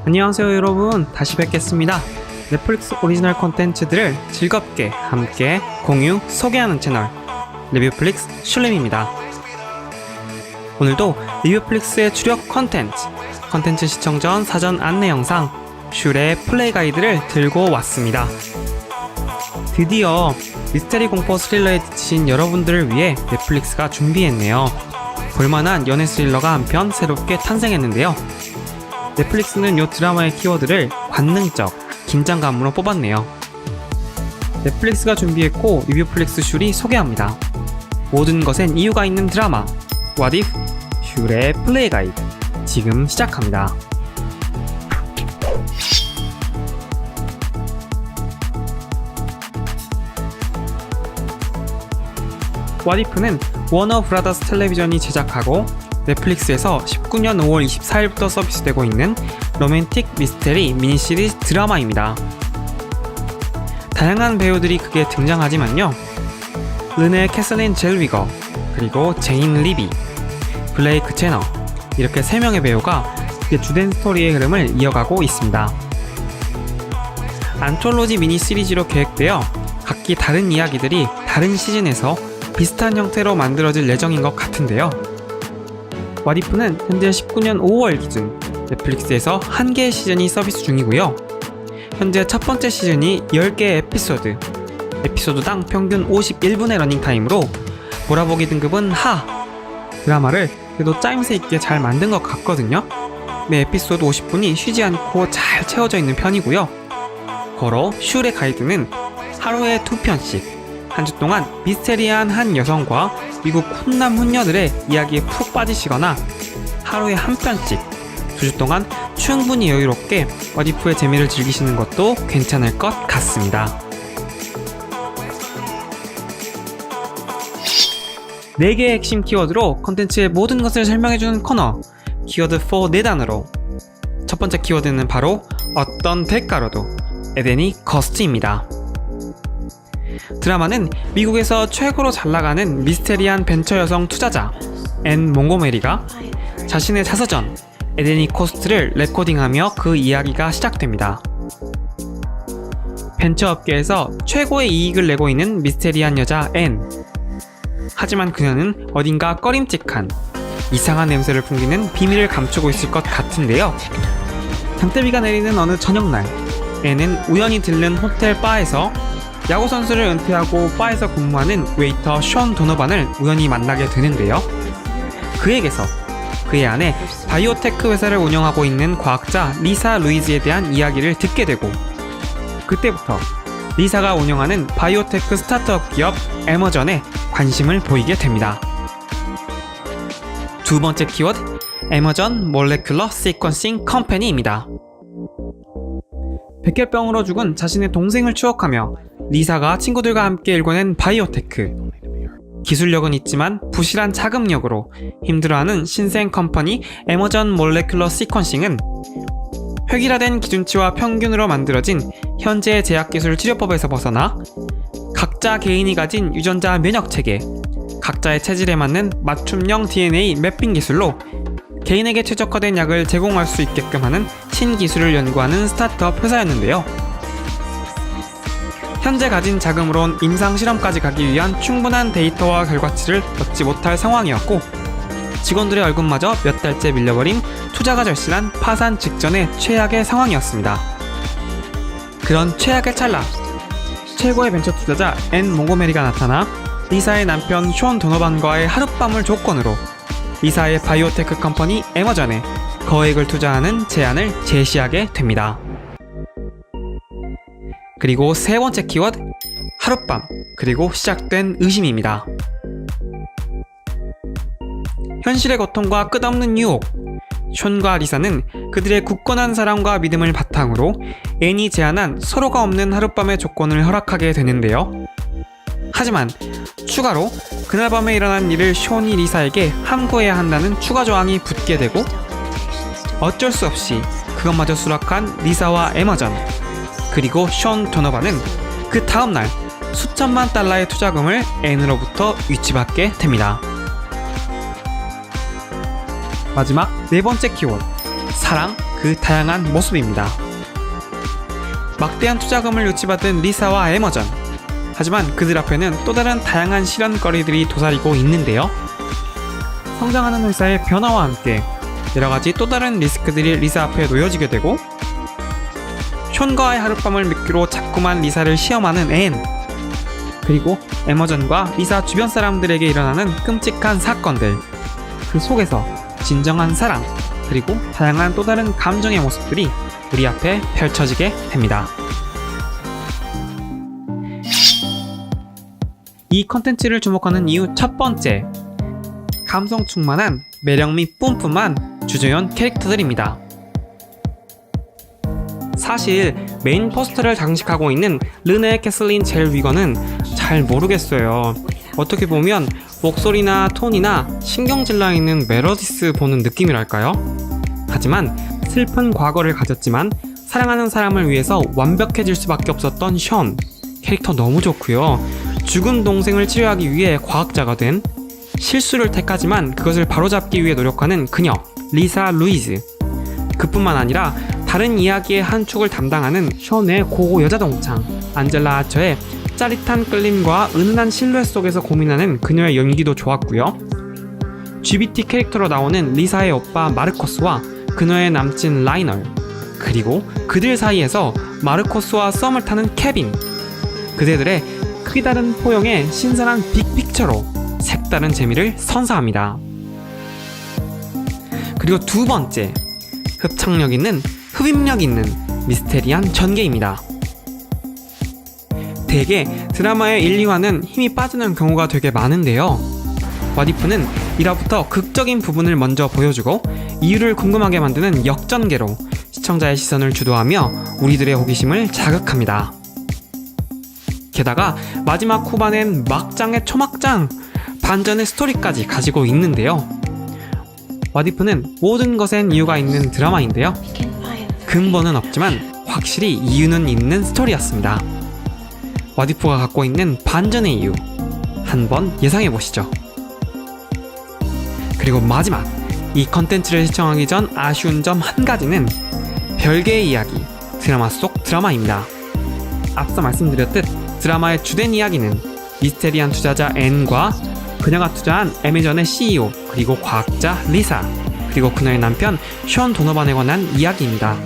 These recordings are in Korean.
안녕하세요 여러분, 다시 뵙겠습니다. 넷플릭스 오리지널 콘텐츠들을 즐겁게 함께 공유, 소개하는 채널 리뷰플릭스 슐림입니다. 오늘도 리뷰플릭스의 주력 콘텐츠 시청 전 사전 안내 영상 슐의 플레이 가이드를 들고 왔습니다. 드디어 미스테리 공포 스릴러에 지친 여러분들을 위해 넷플릭스가 준비했네요. 볼만한 연애 스릴러가 한편 새롭게 탄생했는데요. 넷플릭스는 이 드라마의 키워드를 관능적, 긴장감으로 뽑았네요. 넷플릭스가 준비했고 리뷰플릭스 슐이 소개합니다. 모든 것엔 이유가 있는 드라마 What If? 슐의 플레이 가이드 지금 시작합니다. What If는 워너 브라더스 텔레비전이 제작하고 넷플릭스에서 19년 5월 24일부터 서비스되고 있는 로맨틱 미스테리 미니 시리즈 드라마입니다. 다양한 배우들이 크게 등장하지만요. 르네 캐슬린 젤위거, 그리고 제인 리비, 블레이크 제너, 이렇게 3명의 배우가 주된 스토리의 흐름을 이어가고 있습니다. 안톨로지 미니 시리즈로 계획되어 각기 다른 이야기들이 다른 시즌에서 비슷한 형태로 만들어질 예정인 것 같은데요. What If는 현재 19년 5월 기준 넷플릭스에서 1개의 시즌이 서비스 중이고요. 현재 첫 번째 시즌이 10개의 에피소드당 평균 51분의 러닝타임으로 몰아보기 등급은 하! 드라마를 그래도 짜임새 있게 잘 만든 것 같거든요. 매 에피소드 50분이 쉬지 않고 잘 채워져 있는 편이고요. 거로 슐의 가이드는 하루에 2편씩 한 주 동안 미스테리한 한 여성과 미국 훈남 훈녀들의 이야기에 푹 빠지시거나 하루에 한 편씩 2주 동안 충분히 여유롭게 What If의 재미를 즐기시는 것도 괜찮을 것 같습니다. 4개의 핵심 키워드로 컨텐츠의 모든 것을 설명해주는 코너 키워드 4 4단어로 첫 번째 키워드는 바로 어떤 대가로도 에덴이 거스트입니다. 드라마는 미국에서 최고로 잘나가는 미스테리한 벤처 여성 투자자 앤 몽고메리가 자신의 자서전 에덴이 코스트를 레코딩하며 그 이야기가 시작됩니다. 벤처 업계에서 최고의 이익을 내고 있는 미스테리한 여자 앤. 하지만 그녀는 어딘가 꺼림칙한 이상한 냄새를 풍기는 비밀을 감추고 있을 것 같은데요. 장대비가 내리는 어느 저녁날 앤은 우연히 들른 호텔 바에서 야구선수를 은퇴하고 바에서 근무하는 웨이터 션 도너반을 우연히 만나게 되는데요. 그에게서 그의 아내 바이오테크 회사를 운영하고 있는 과학자 리사 루이즈에 대한 이야기를 듣게 되고 그때부터 리사가 운영하는 바이오테크 스타트업 기업 에머전에 관심을 보이게 됩니다. 두 번째 키워드 에머전 몰레큘러 시퀀싱 컴퍼니입니다. 백혈병으로 죽은 자신의 동생을 추억하며 리사가 친구들과 함께 일궈낸 바이오테크. 기술력은 있지만 부실한 자금력으로 힘들어하는 신생 컴퍼니 에머전 몰레큘러 시퀀싱은 획일화된 기준치와 평균으로 만들어진 현재의 제약기술 치료법에서 벗어나 각자 개인이 가진 유전자 면역체계, 각자의 체질에 맞는 맞춤형 DNA 매핑 기술로 개인에게 최적화된 약을 제공할 수 있게끔 하는 신기술을 연구하는 스타트업 회사였는데요. 현재 가진 자금으론 임상실험까지 가기 위한 충분한 데이터와 결과치를 얻지 못할 상황이었고 직원들의 월급마저 몇 달째 밀려버린 투자가 절실한 파산 직전의 최악의 상황이었습니다. 그런 최악의 찰나 최고의 벤처 투자자 앤 몽고메리가 나타나 리사의 남편 션 도너반과의 하룻밤을 조건으로 리사의 바이오테크 컴퍼니 에머전에 거액을 투자하는 제안을 제시하게 됩니다. 그리고 세 번째 키워드 하룻밤 그리고 시작된 의심입니다. 현실의 고통과 끝없는 유혹 션과 리사는 그들의 굳건한 사랑과 믿음을 바탕으로 앤이 제안한 서로가 없는 하룻밤의 조건을 허락하게 되는데요. 하지만 추가로 그날 밤에 일어난 일을 션이 리사에게 함구해야 한다는 추가 조항이 붙게 되고 어쩔 수 없이 그것마저 수락한 리사와 에머전 그리고 션 도너반은 그 다음날 수천만 달러의 투자금을 앤으로부터 위치받게 됩니다. 마지막 네 번째 키워드 사랑 그 다양한 모습입니다. 막대한 투자금을 유치받은 리사와 에머전. 하지만 그들 앞에는 또 다른 다양한 시련거리들이 도사리고 있는데요. 성장하는 회사의 변화와 함께 여러가지 또 다른 리스크들이 리사 앞에 놓여지게 되고, 션과의 하룻밤을 미끼로 자꾸만 리사를 시험하는 앤, 그리고 에머전과 리사 주변 사람들에게 일어나는 끔찍한 사건들, 그 속에서 진정한 사랑, 그리고 다양한 또 다른 감정의 모습들이 우리 앞에 펼쳐지게 됩니다. 이 컨텐츠를 주목하는 이유 첫 번째, 감성 충만한 매력미 뿜뿜한 주조연 캐릭터들입니다. 사실 메인 포스터를 장식하고 있는 르네 캐슬린 젤 위거는 잘 모르겠어요. 어떻게 보면 목소리나 톤이나 신경질나 있는 멜로디스 보는 느낌이랄까요? 하지만 슬픈 과거를 가졌지만 사랑하는 사람을 위해서 완벽해질 수밖에 없었던 션, 캐릭터 너무 좋고요. 죽은 동생을 치료하기 위해 과학자가 된, 실수를 택하지만 그것을 바로잡기 위해 노력하는 그녀 리사 루이즈. 그뿐만 아니라 다른 이야기의 한 축을 담당하는 션의 고고 여자 동창 안젤라 아처의 짜릿한 끌림과 은은한 실루엣 속에서 고민하는 그녀의 연기도 좋았고요. GBT 캐릭터로 나오는 리사의 오빠 마르코스와 그녀의 남친 라이널, 그리고 그들 사이에서 마르코스와 썸을 타는 케빈, 그대들의 크기 다른 포용의 신선한 빅픽처로 색다른 재미를 선사합니다. 그리고 두 번째, 흡착력 있는, 흡입력 있는 미스테리한 전개입니다. 대개 드라마의 1, 2화는 힘이 빠지는 경우가 되게 많은데요. 왓이프는 1화부터 극적인 부분을 먼저 보여주고 이유를 궁금하게 만드는 역전개로 시청자의 시선을 주도하며 우리들의 호기심을 자극합니다. 게다가 마지막 후반엔 막장의 초막장, 반전의 스토리까지 가지고 있는데요. 왓이프는 모든 것엔 이유가 있는 드라마인데요. 근본은 없지만 확실히 이유는 있는 스토리였습니다. 왓이프가 갖고 있는 반전의 이유, 한번 예상해보시죠. 그리고 마지막, 이 컨텐츠를 시청하기 전 아쉬운 점 한 가지는 별개의 이야기, 드라마 속 드라마입니다. 앞서 말씀드렸듯 드라마의 주된 이야기는 미스테리한 투자자 앤과 그녀가 투자한 애매전의 CEO, 그리고 과학자 리사, 그리고 그녀의 남편 션 도너반에 관한 이야기입니다.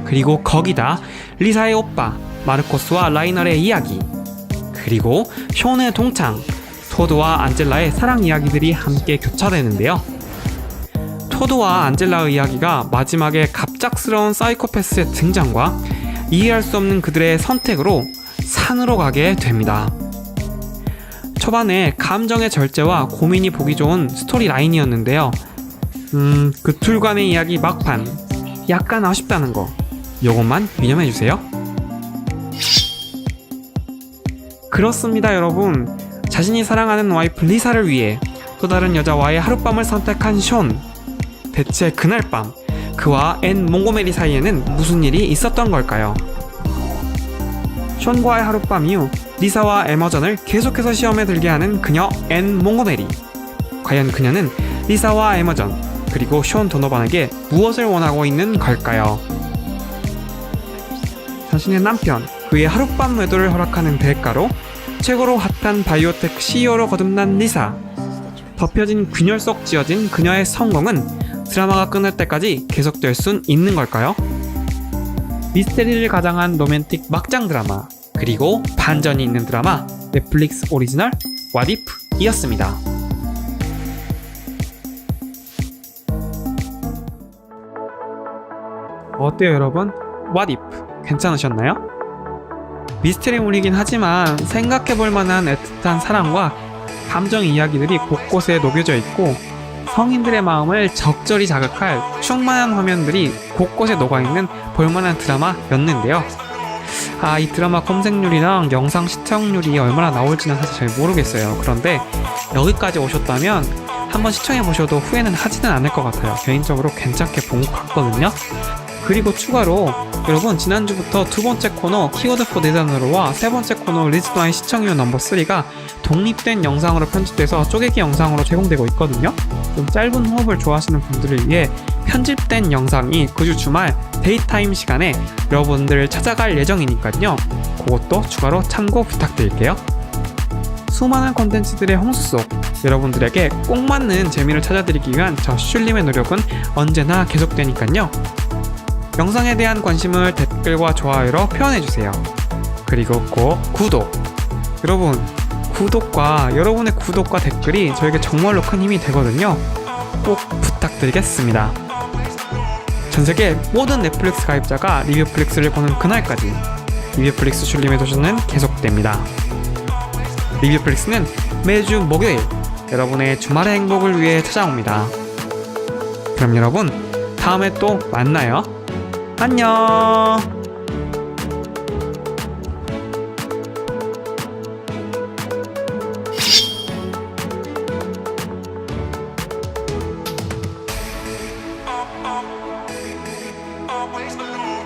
그리고 거기다 리사의 오빠 마르코스와 라이널의 이야기, 그리고 션의 동창 토드와 안젤라의 사랑 이야기들이 함께 교차되는데요. 토드와 안젤라의 이야기가 마지막에 갑작스러운 사이코패스의 등장과 이해할 수 없는 그들의 선택으로 산으로 가게 됩니다. 초반에 감정의 절제와 고민이 보기 좋은 스토리 라인이었는데요. 그 둘 간의 이야기 막판 약간 아쉽다는 거, 요것만 유념해주세요. 그렇습니다 여러분, 자신이 사랑하는 와이프 리사를 위해 또 다른 여자와의 하룻밤을 선택한 션. 대체 그날 밤 그와 앤 몽고메리 사이에는 무슨 일이 있었던 걸까요? 션과의 하룻밤 이후 리사와 에머전을 계속해서 시험에 들게 하는 그녀 앤 몽고메리. 과연 그녀는 리사와 에머전, 그리고 션 도노반에게 무엇을 원하고 있는 걸까요? 자신의 남편, 그의 하룻밤 외도를 허락하는 대가로 최고로 핫한 바이오텍 CEO로 거듭난 리사. 덮여진 균열 속 지어진 그녀의 성공은 드라마가 끝날 때까지 계속될 순 있는 걸까요? 미스테리를 가장한 로맨틱 막장 드라마, 그리고 반전이 있는 드라마 넷플릭스 오리지널 왓이프이었습니다. 어때요 여러분? 왓이프 괜찮으셨나요? 미스테리물이긴 하지만 생각해볼 만한 애틋한 사랑과 감정 이야기들이 곳곳에 녹여져 있고, 성인들의 마음을 적절히 자극할 충만한 화면들이 곳곳에 녹아있는 볼만한 드라마였는데요. 이 드라마 검색률이랑 영상 시청률이 얼마나 나올지는 사실 잘 모르겠어요. 그런데 여기까지 오셨다면 한번 시청해보셔도 후회는 하지는 않을 것 같아요. 개인적으로 괜찮게 본 것 같거든요. 그리고 추가로 여러분 지난주부터 두 번째 코너 키워드 포 대단으로와 세 번째 코너 리스트와의 시청 이유 넘버 3가 독립된 영상으로 편집돼서 쪼개기 영상으로 제공되고 있거든요. 좀 짧은 호흡을 좋아하시는 분들을 위해 편집된 영상이 그 주 주말 데이타임 시간에 여러분들을 찾아갈 예정이니까요. 그것도 추가로 참고 부탁드릴게요. 수많은 콘텐츠들의 홍수 속 여러분들에게 꼭 맞는 재미를 찾아드리기 위한 저 슐림의 노력은 언제나 계속되니까요. 영상에 대한 관심을 댓글과 좋아요로 표현해주세요. 그리고 꼭 구독! 여러분, 여러분의 구독과 댓글이 저에게 정말로 큰 힘이 되거든요. 꼭 부탁드리겠습니다. 전세계 모든 넷플릭스 가입자가 리뷰플릭스를 보는 그날까지 리뷰플릭스 슐림의 도전은 계속됩니다. 리뷰플릭스는 매주 목요일 여러분의 주말의 행복을 위해 찾아옵니다. 그럼 여러분, 다음에 또 만나요. 안녕. always alone.